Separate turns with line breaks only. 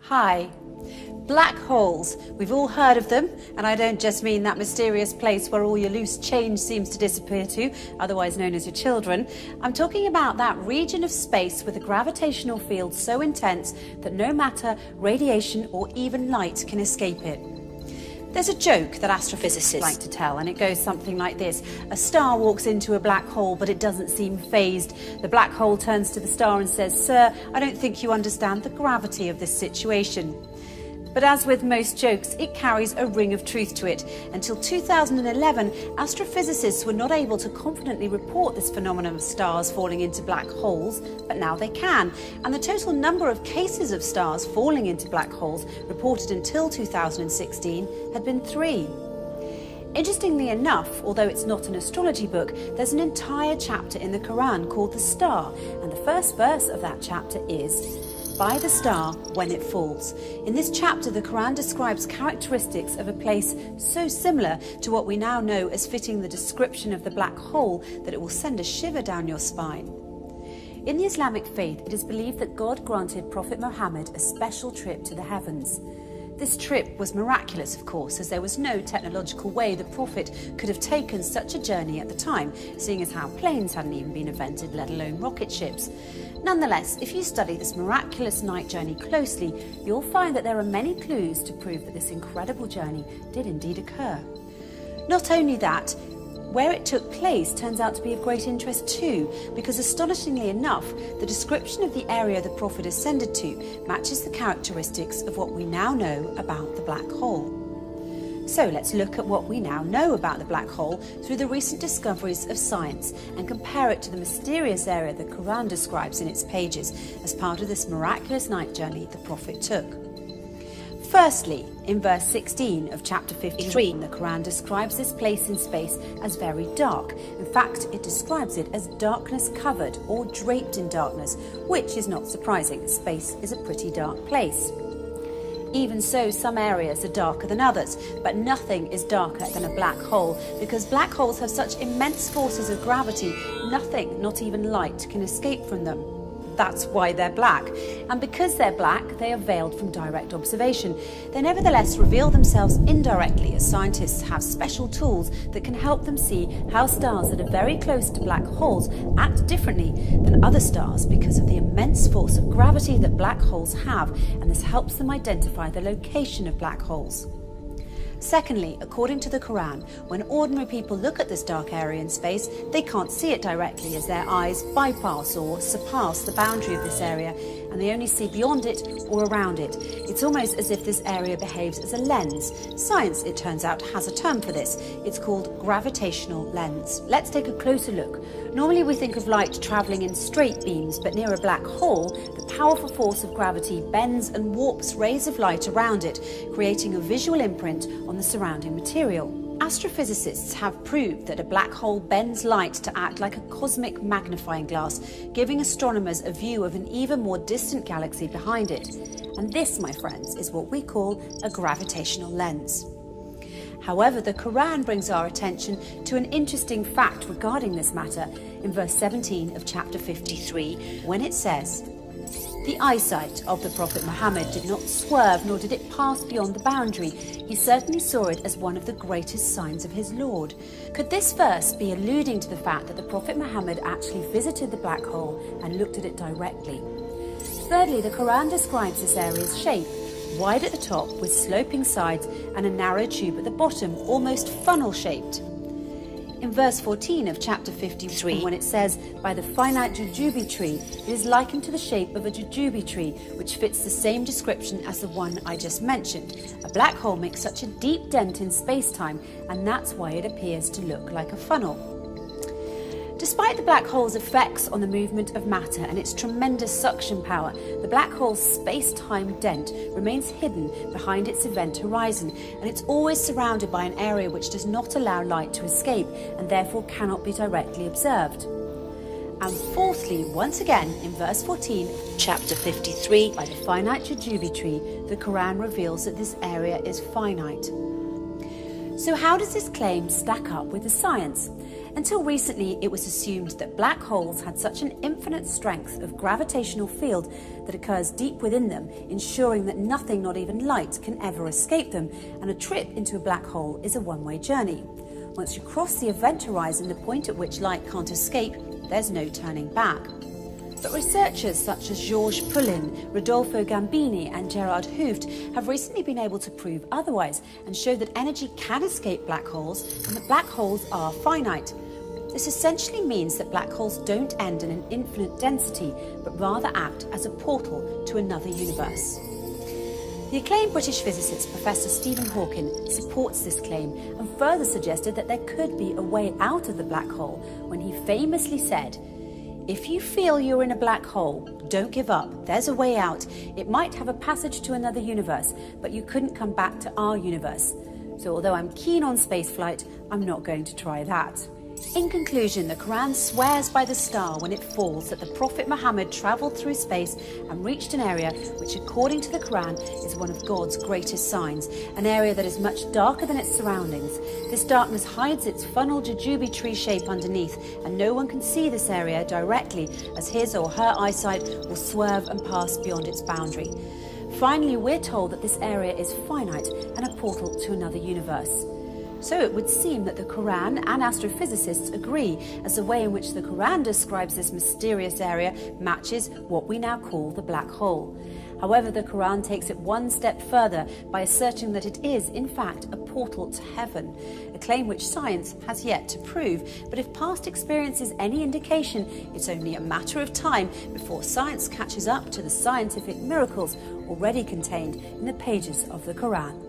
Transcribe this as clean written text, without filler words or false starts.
Hi. Black holes. We've all heard of them, and I don't just mean that mysterious place where all your loose change seems to disappear to, otherwise known as your children. I'm talking about that region of space with a gravitational field so intense that no matter, radiation or even light can escape it. There's a joke that astrophysicists like to tell, and it goes something like this. A star walks into a black hole, but it doesn't seem phased. The black hole turns to the star and says, "Sir, I don't think you understand the gravity of this situation." But as with most jokes, it carries a ring of truth to it. Until 2011, astrophysicists were not able to confidently report this phenomenon of stars falling into black holes, but now they can. And the total number of cases of stars falling into black holes reported until 2016 had been 3. Interestingly enough, although it's not an astrology book, there's an entire chapter in the Quran called The Star, and the first verse of that chapter is, "By the star when it falls." In this chapter, the Quran describes characteristics of a place so similar to what we now know as fitting the description of the black hole that it will send a shiver down your spine. In the Islamic faith, it is believed that God granted Prophet Muhammad a special trip to the heavens. This trip was miraculous, of course, as there was no technological way the Prophet could have taken such a journey at the time, seeing as how planes hadn't even been invented, let alone rocket ships. Nonetheless, if you study this miraculous night journey closely, you'll find that there are many clues to prove that this incredible journey did indeed occur. Not only that, where it took place turns out to be of great interest too, because astonishingly enough, the description of the area the Prophet ascended to matches the characteristics of what we now know about the black hole. So let's look at what we now know about the black hole through the recent discoveries of science and compare it to the mysterious area the Quran describes in its pages as part of this miraculous night journey the Prophet took. Firstly, in verse 16 of chapter 53, the Quran describes this place in space as very dark. In fact, it describes it as darkness covered or draped in darkness, which is not surprising. Space is a pretty dark place. Even so, some areas are darker than others, but nothing is darker than a black hole, because black holes have such immense forces of gravity, nothing, not even light, can escape from them. That's why they're black. And because they're black, they are veiled from direct observation. They nevertheless reveal themselves indirectly, as scientists have special tools that can help them see how stars that are very close to black holes act differently than other stars because of the immense force of gravity that black holes have, and this helps them identify the location of black holes. Secondly, according to the Quran, when ordinary people look at this dark area in space, they can't see it directly as their eyes bypass or surpass the boundary of this area, and they only see beyond it or around it. It's almost as if this area behaves as a lens. Science, it turns out, has a term for this. It's called gravitational lens. Let's take a closer look. Normally we think of light travelling in straight beams, but near a black hole, the powerful force of gravity bends and warps rays of light around it, creating a visual imprint on the surrounding material. Astrophysicists have proved that a black hole bends light to act like a cosmic magnifying glass, giving astronomers a view of an even more distant galaxy behind it. And this, my friends, is what we call a gravitational lens. However, the Quran brings our attention to an interesting fact regarding this matter in verse 17 of chapter 53, when it says, "The eyesight of the Prophet Muhammad did not swerve, nor did it pass beyond the boundary. He certainly saw it as one of the greatest signs of his Lord." Could this verse be alluding to the fact that the Prophet Muhammad actually visited the black hole and looked at it directly? Thirdly, the Quran describes this area's shape, wide at the top with sloping sides and a narrow tube at the bottom, almost funnel-shaped. In verse 14 of chapter 53, when it says, "By the finite jujube tree," it is likened to the shape of a jujube tree, which fits the same description as the one I just mentioned. A black hole makes such a deep dent in space-time, and that's why it appears to look like a funnel. Despite the black hole's effects on the movement of matter and its tremendous suction power, the black hole's space-time dent remains hidden behind its event horizon, and it's always surrounded by an area which does not allow light to escape and therefore cannot be directly observed. And fourthly, once again, in verse 14, chapter 53, "By the finite jujube tree," the Quran reveals that this area is finite. So how does this claim stack up with the science? Until recently, it was assumed that black holes had such an infinite strength of gravitational field that occurs deep within them, ensuring that nothing, not even light, can ever escape them, and a trip into a black hole is a one-way journey. Once you cross the event horizon, the point at which light can't escape, there's no turning back. But researchers such as Georges Poulin, Rodolfo Gambini and Gerard Hooft have recently been able to prove otherwise and show that energy can escape black holes and that black holes are finite. This essentially means that black holes don't end in an infinite density, but rather act as a portal to another universe. The acclaimed British physicist Professor Stephen Hawking supports this claim and further suggested that there could be a way out of the black hole when he famously said, "If you feel you're in a black hole, don't give up. There's a way out. It might have a passage to another universe, but you couldn't come back to our universe. So although I'm keen on spaceflight, I'm not going to try that." In conclusion, the Quran swears by the star when it falls that the Prophet Muhammad travelled through space and reached an area which, according to the Quran, is one of God's greatest signs, an area that is much darker than its surroundings. This darkness hides its funnel jujube tree shape underneath, and no one can see this area directly as his or her eyesight will swerve and pass beyond its boundary. Finally, we're told that this area is finite and a portal to another universe. So it would seem that the Quran and astrophysicists agree, as the way in which the Quran describes this mysterious area matches what we now call the black hole. However, the Quran takes it one step further by asserting that it is, in fact, a portal to heaven, a claim which science has yet to prove. But if past experience is any indication, it's only a matter of time before science catches up to the scientific miracles already contained in the pages of the Quran.